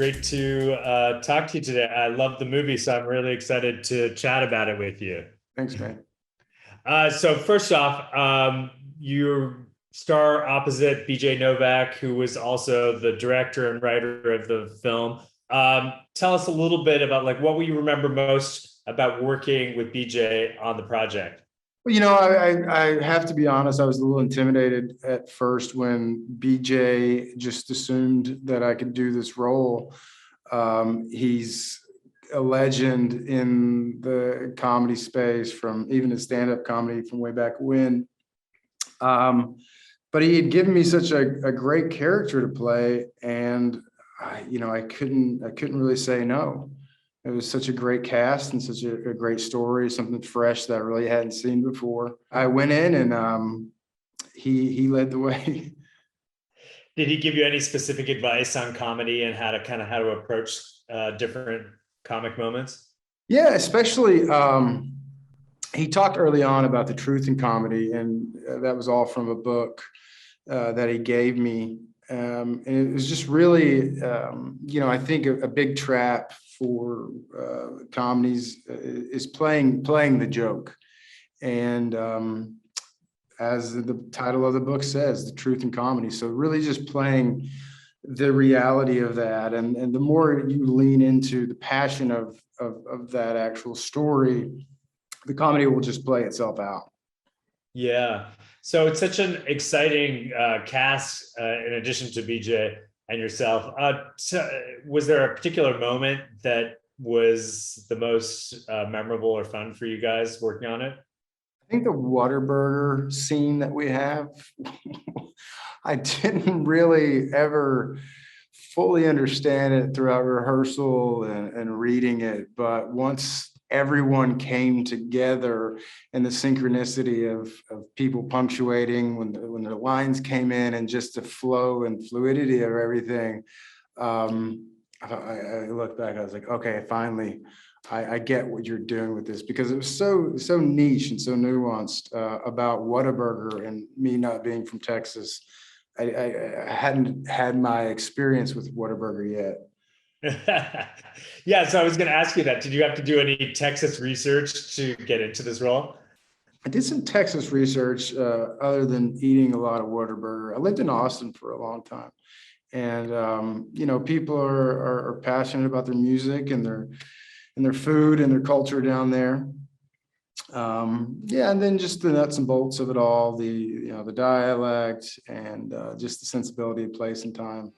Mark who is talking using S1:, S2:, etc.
S1: great to talk to you today. I love the movie, so I'm really excited to chat about it with you.
S2: Thanks, man.
S1: So first off, you star opposite BJ Novak, who was also the director and writer of the film. Tell us a little bit about what you remember most about working with BJ on the project.
S2: Well, I have to be honest. I was a little intimidated at first when BJ just assumed that I could do this role. He's a legend in the comedy space, from even his stand-up comedy from way back when. But he had given me such a great character to play, and I couldn't really say no. It was such a great cast and such a great story, something fresh that I really hadn't seen before. I went in and he led the way.
S1: Did he give you any specific advice on comedy and how to approach different comic moments?
S2: Yeah, especially he talked early on about the truth in comedy, and that was all from a book that he gave me. And it was just really, I think a big trap for comedies is playing the joke. And as the title of the book says, the truth in comedy. So really just playing the reality of that. And the more you lean into the passion of that actual story, the comedy will just play itself out.
S1: Yeah. So it's such an exciting cast in addition to BJ and yourself. So was there a particular moment that was the most memorable or fun for you guys working on it?
S2: I think the Whataburger scene that we have, I didn't really ever fully understand it throughout rehearsal and reading it. But once everyone came together and the synchronicity of people punctuating when the lines came in and just the flow and fluidity of everything, I looked back, I was like, okay, finally, I get what you're doing with this, because it was so niche and so nuanced about Whataburger, and me not being from Texas. I hadn't had my experience with Whataburger yet.
S1: Yeah, so I was going to ask you that. Did you have to do any Texas research to get into this role?
S2: I did some Texas research other than eating a lot of Whataburger. I lived in Austin for a long time. And, people are passionate about their music and their food and their culture down there. And then just the nuts and bolts of it all, the dialect and just the sensibility of place and time.